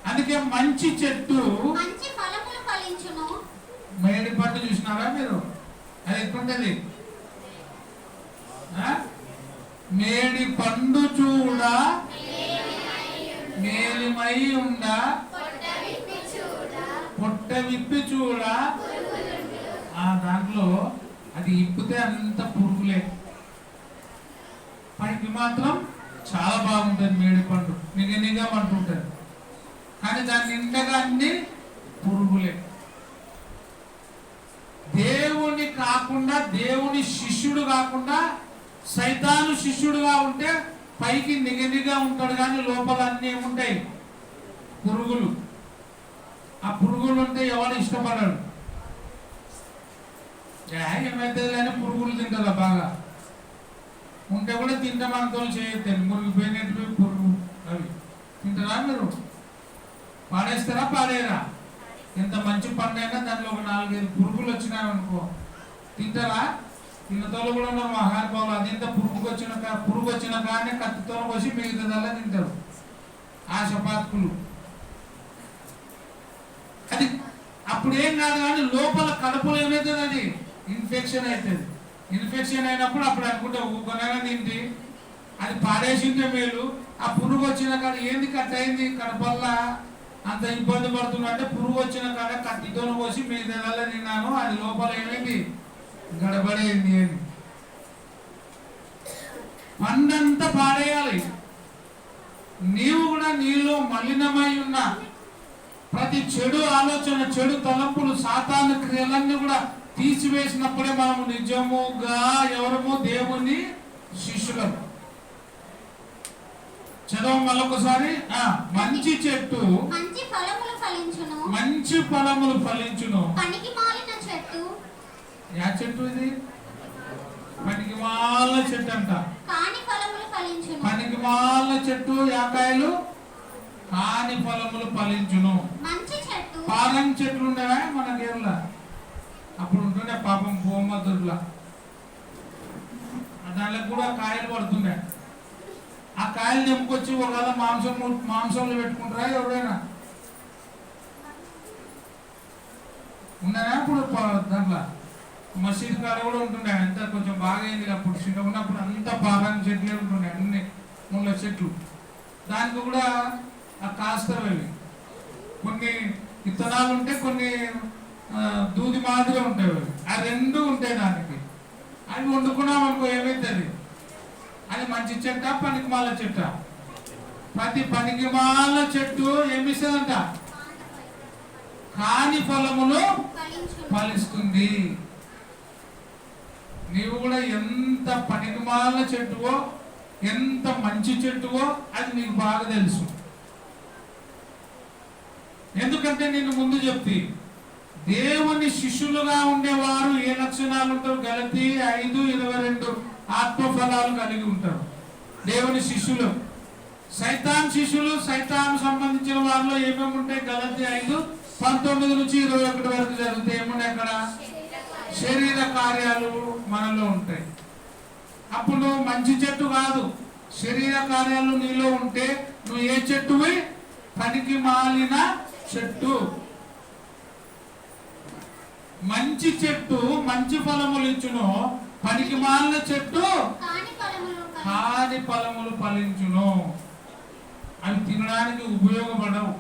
అందుకే మంచి చెట్టు మంచి ఫలములు ఫలించును. మేడి పండు చూసినారా మీరు? అది ఎట్లుంటది? మేడి పండు చూడ మేలిమై ఉండ, పొట్ట విప్పి చూడ. ఆ దాంట్లో అది ఇప్పితే అంత పురుగులే, పైకి మాత్రం చాలా బాగుంటుంది. మేడి పండు నిగనిగా అంటుంటది, కానీ దాని నిండగా అన్ని పురుగులే. దేవుని కాకుండా, దేవుని శిష్యుడు కాకుండా సైతాను శిష్యుడుగా ఉంటే పైకి నిగనిగా ఉంటాడు, కానీ లోపల అన్ని ఏముంటాయి? పురుగులు. ఆ పురుగులు ఉంటే ఎవరు ఇష్టపడాడు? ఏమైతే కానీ పురుగులు తింటారా బాగా ఉంటే కూడా తింటామంతో చేయొద్దండి. మురిగిపోయినట్టు పురుగు అవి తింటారా మీరు? పాడేస్తారా, పాడేరా? ఎంత మంచి పండు అయినా దాంట్లో ఒక 4-5 పురుగులు వచ్చినాయనుకో తింటారా? తిన్నతోళ్ళు కూడా ఉన్నారు మహానుభావులు. అది ఇంత పురుగు వచ్చిన కానీ కత్తితో వచ్చి మిగతాదల్లా తింటారు, ఆశపాతకులు. అది అప్పుడు ఏం కాదు, కానీ లోపల కడుపులో ఏమవుతుంది? అది ఇన్ఫెక్షన్ అవుతుంది. ఇన్ఫెక్షన్ అయినప్పుడు అప్పుడు అనుకుంటే ఊకొనైనా తింటి, అది పాడేసింటే మేలు. ఆ పురుగు వచ్చిన కాడ ఏంది కట్ అయింది కడపల్లా అంత ఇబ్బంది పడుతున్నా అంటే, పురుగు వచ్చిన కాడ కత్తితో పోసి మిగతాదల్లా తిన్నాను, అది లోపల ఏమైంది? గడబడేంది అని. పండంతా పాడేయాలి. నీవు కూడా నీలో మలినమై ఉన్న ప్రతి చెడు ఆలోచన, చెడు తలంపులు, సాతాను క్రియలన్నీ కూడా తీసివేసినప్పుడే మనము నిజముగా ఎవరము? దేవుని శిష్యులం. చదవం మళ్ళొకసారి. మంచి చెట్టు మంచి ఫలములు ఫలించును. మంచి ఫలములు ఫలించును. పనికి మాలిన చెట్టు. యా చెట్టు ఇది? పనికి మాలిన చెట్టు అంట. కాని ఫలములు ఫలించును. పనికి మాలిన చెట్టు యాకాయలు కాని ఫలములు ఫలించును. మంచి చెట్టు. పారం చెట్లు ఉండేవా మన గేర్ల? అప్పుడు ఉంటుండే పాపం భూమధుర్ల, దాంట్లో కూడా కాయలు పడుతుండే. ఆ కాయలు తెంపుకొచ్చి ఒకవేళ మాంసంలో పెట్టుకుంటారా ఎవరైనా? ఉన్నాయా? ఇప్పుడు దాంట్లో మసీద్ కాడ కూడా ఉంటుండే. అంతా కొంచెం బాగా అయింది అప్పుడు చిన్న ఉన్నప్పుడు, అంతా పారాని చెట్లే ఉంటుండే, అన్ని ముళ్ళ చెట్లు. దానికి కూడా కాస్తారు అవి. కొన్ని విత్తనాలు ఉంటే, కొన్ని దూది మాదిరిగా ఉంటాయి అవి. ఆ రెండు ఉంటాయి దానికి. అవి వండుకున్నాం అనుకో ఏమైతుంది? అది మంచి చెట్ట, పనికిమాల చెట్ట? ప్రతి పనికిమాల చెట్టు ఏమిస్తుందంట? కాని ఫలములు ఫలిస్తుంది. నీవు కూడా ఎంత పనికిమాల చెట్టువో, ఎంత మంచి చెట్టువో అది నీకు బాగా తెలుసు. ఎందుకంటే నేను ముందు చెప్తే, దేవుని శిష్యులుగా ఉండేవారు ఏ లక్షణాలు ఉంటారు? గలతీ 5:22 ఆత్మఫలాలు కలిగి ఉంటారు. దేవుని శిష్యులు సైతాన్ శిష్యులు, సైతాన్ సంబంధించిన వారిలో ఏమేమి ఉంటాయి? గలతీ 5:19 నుంచి 21 వరకు జరిగితే ఏమున్నాయి అక్కడ? శరీర కార్యాలు మనలో ఉంటాయి. అప్పుడు నువ్వు మంచి చెట్టు కాదు. శరీర కార్యాలు నీలో ఉంటే నువ్వు ఏ చెట్టువి? పనికి మాలిన చెట్టు. మంచి చెట్టు మంచి ఫలములు ఇచ్చును, పనికి మాలిన చెట్టు కాని ఫలములు ఫలించును. అవి తినడానికి ఉపయోగపడవు.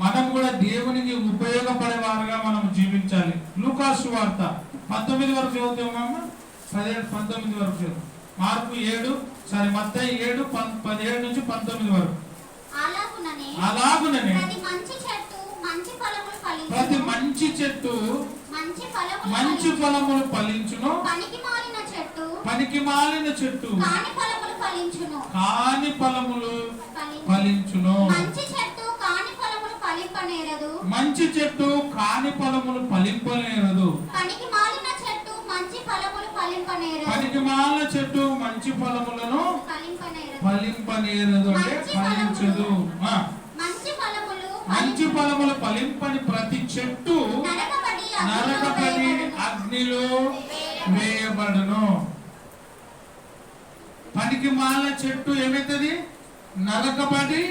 మనం కూడా దేవునికి ఉపయోగపడేవారుగా మనం జీవించాలి. లూకాసు సువార్త 19 వరకు చదువుతామమ్మా. 17-19 వరకు చదువు. మత్తయి 7:17 నుంచి 19 వరకు. అలాగుననే ప్రతి మంచి చెట్టు మంచి ఫలములు ఫలించును, పనికి మాలిన చెట్టు కాని ఫలములు ఫలించును. మంచి చెట్టు కాని ఫలములు ఫలింపనేరదు, పనికి మాలిన చెట్టు మంచి ఫలములను ఫలింపనేరదు. అంటే ఫలించదు. మంచి ఫలములు ఫలింపని ప్రతి చెట్టు నరకబడి అగ్నిలో వేయబడును. పనికి మాలిన చెట్టు ఏమైతుంది? నరకబడి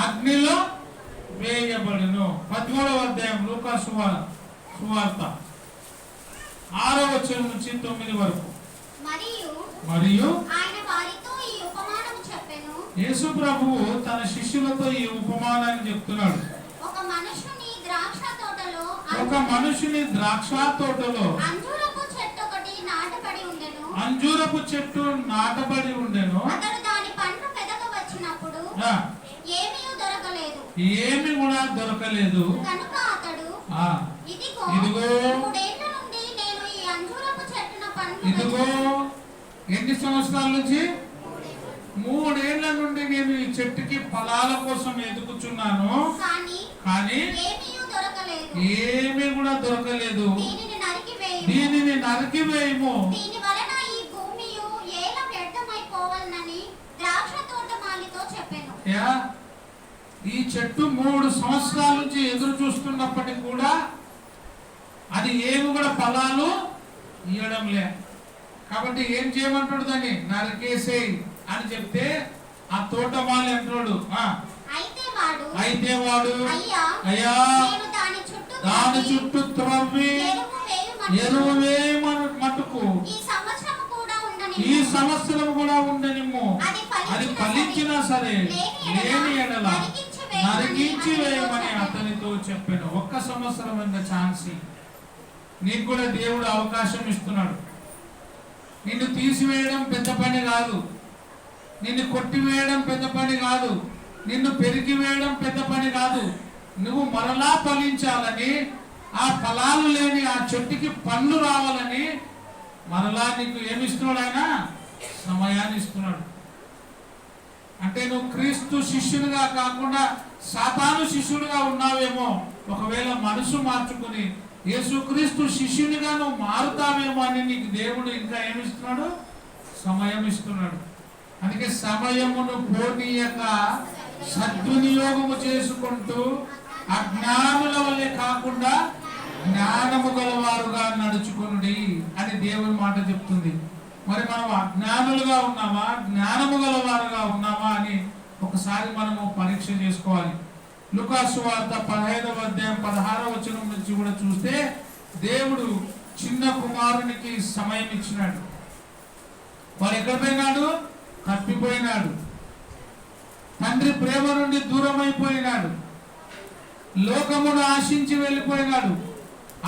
అగ్నిలో వేయబడును. 13వ అధ్యాయం లూకాసు సువార్త 6వ వచనం నుంచి 9 వరకు. మరియు యేసు ప్రభువు తన శిష్యులతో ఈ ఉపమానాన్ని చెప్తున్నాడు. ఒక మనుషుని ద్రాక్ష తోటలో అంజూరపు చెట్టు నాటబడి ఉండెను. ఏమి కూడా దొరకలేదు. ఇదిగో ఎన్ని సంవత్సరాల నుంచి? 3 ఏళ్ల నుండి నేను ఈ చెట్టుకి ఫలాల కోసం ఎదుగుచున్నాను, కానీ ఏమీ కూడా దొరకలేదు. దీనిని నరికివేయము. ఈ చెట్టు 3 సంవత్సరాల నుంచి ఎదురు చూస్తున్నప్పటికీ కూడా అది ఏమి కూడా ఫలాలు ఇవ్వడం లే. కాబట్టి ఏం చేయమంటాడు? దాన్ని నరికేసేయి అని చెప్తే ఆ తోటమాలి అంటాడు, అయితే వాడు అయ్యా దాని చుట్టూ త్రవ్వి ఎరువు మట్టుకు ఈ సంవత్సరం కూడా ఉండనిమ్ము. అది ఫలించినా సరే లేని ఎడల నరికించి వేయమని అతనితో చెప్పాను. 1 సంవత్సరం ఛాన్స్ నీకు కూడా దేవుడు అవకాశం ఇస్తున్నాడు. నిన్ను తీసివేయడం పెద్ద పని కాదు, నిన్ను కొట్టివేయడం పెద్ద పని కాదు, నిన్ను పెరిగివేయడం పెద్ద పని కాదు. నువ్వు మరలా ఫలించాలని, ఆ ఫలాలు లేని ఆ చెట్టుకి పండ్లు రావాలని మరలా నీకు ఏమిస్తున్నాడు? ఆయన సమయాన్ని ఇస్తున్నాడు. అంటే నువ్వు క్రీస్తు శిష్యునిగా కాకుండా సాతాను శిష్యునిగా ఉన్నావేమో. ఒకవేళ మనసు మార్చుకుని యేసుక్రీస్తు శిష్యునిగా నువ్వు మారుతావేమో అని నీకు దేవుడు ఇంకా ఏమిస్తున్నాడు? సమయం ఇస్తున్నాడు. అందుకే సమయమును పోనీయక సద్వినియోగము చేసుకుంటూ అజ్ఞానుల వల్లే కాకుండా జ్ఞానము గలవారుగా నడుచుకునుడి అని దేవుని మాట చెప్తుంది. మరి మనం అజ్ఞానులుగా ఉన్నామా, జ్ఞానము గలవారుగా ఉన్నామా అని ఒకసారి మనము పరీక్ష చేసుకోవాలి. లూకాసు సువార్త 15వ అధ్యాయం 16వ వచనం నుంచి కూడా చూస్తే దేవుడు చిన్న కుమారునికి సమయం ఇచ్చినాడు. వాడు ఎక్కడ పోయినాడు? తప్పిపోయినాడు. తండ్రి ప్రేమ నుండి దూరం అయిపోయినాడు. లోకమును ఆశించి వెళ్ళిపోయినాడు.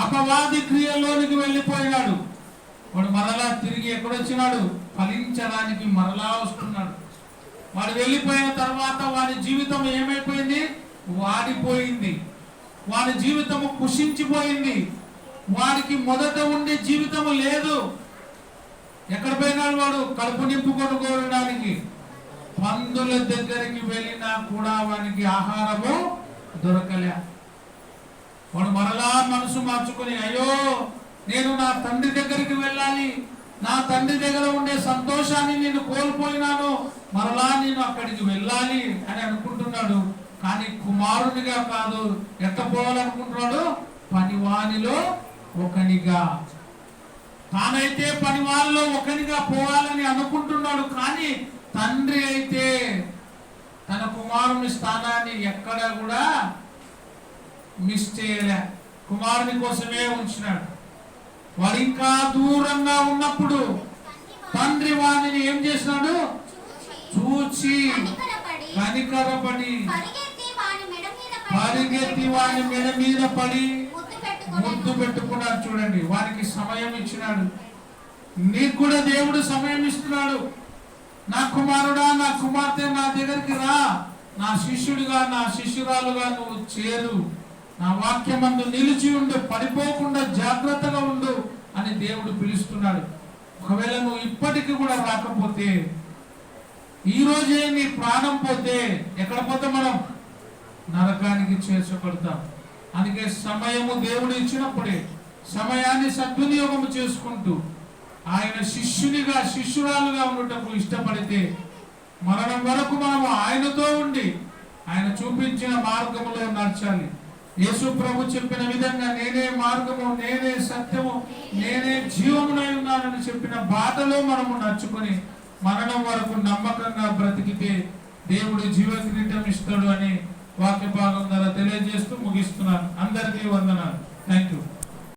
అపవాది క్రియలోనికి వెళ్ళిపోయినాడు. వాడు మరలా తిరిగి ఎక్కడొచ్చినాడు? ఫలించడానికి మరలా వస్తున్నాడు. వాడు వెళ్ళిపోయిన తర్వాత వాడి జీవితం ఏమైపోయింది? వాడిపోయింది. వాడి జీవితము కుషించిపోయింది. వాడికి మొదట ఉండే జీవితము లేదు. ఎక్కడ పోయినాడు వాడు? కడుపు నింపుకొనుకోవడానికి. పందుల దగ్గరికి వెళ్ళినా కూడా వానికి ఆహారము దొరకలే. వాడు మరలా మనసు మార్చుకుని, అయ్యో నేను నా తండ్రి దగ్గరికి వెళ్ళాలి, నా తండ్రి దగ్గర ఉండే సంతోషాన్ని నేను కోల్పోయినాను, మరలా నేను అక్కడికి వెళ్ళాలి అని అనుకుంటున్నాడు. కానీ కుమారునిగా కాదు, ఎట్ట పోవాలనుకుంటున్నాడు? పనివానిలో ఒకనిగా. తానైతే పనివాళ్ళలో ఒకనిగా పోవాలని అనుకుంటున్నాడు. కానీ తండ్రి అయితే తన కుమారుని స్థానాన్ని ఎక్కడ కూడా మిస్ చేయలే. కుమారుని కోసమే ఉంచినాడు. వాడు ఇంకా దూరంగా ఉన్నప్పుడు తండ్రి వాణిని ఏం చేసినాడు? చూచి కనికరపడి పరిగెత్తి వాని మెడ మీద పడి ముద్దు పెట్టుకున్నాడు. చూడండి, వానికి సమయం ఇచ్చినాడు. నీకు కూడా దేవుడు సమయం ఇస్తున్నాడు. నా కుమారుడా, నా కుమార్తె, నా దగ్గరికి రా, నా శిష్యుడిగా, నా శిష్యురాలుగా నువ్వు చేరు, నా వాక్యమందు నిలిచి ఉండు, పడిపోకుండా జాగ్రత్తగా ఉండు అని దేవుడు పిలుస్తున్నాడు. ఒకవేళ నువ్వు ఇప్పటికీ కూడా రాకపోతే, ఈ రోజే నీ ప్రాణం పోతే ఎక్కడ పోతే మనం నరకానికి చేర్చబడతాం. అందుకే సమయము దేవుడు ఇచ్చినప్పుడే సమయాన్ని సద్వినియోగం చేసుకుంటూ ఆయన శిష్యునిగా, శిష్యురాలుగా ఉండటకు ఇష్టపడితే మరణం వరకు మనం ఆయనతో ఉండి ఆయన చూపించిన మార్గములో నడచాలి. యేసు ప్రభు చెప్పిన విధంగా నేనే మార్గము, నేనే సత్యము, నేనే జీవమునై ఉన్నానని చెప్పిన బాటలో మనము నడుచుకొని మరణం వరకు నమ్మకంగా బ్రతికితే దేవుడు జీవ కిరీటం ఇస్తాడు అని వాక్య భాగం ద్వారా తెలియజేస్తూ ముగిస్తున్నాను. అందరికీ వందనాలు. Thank you.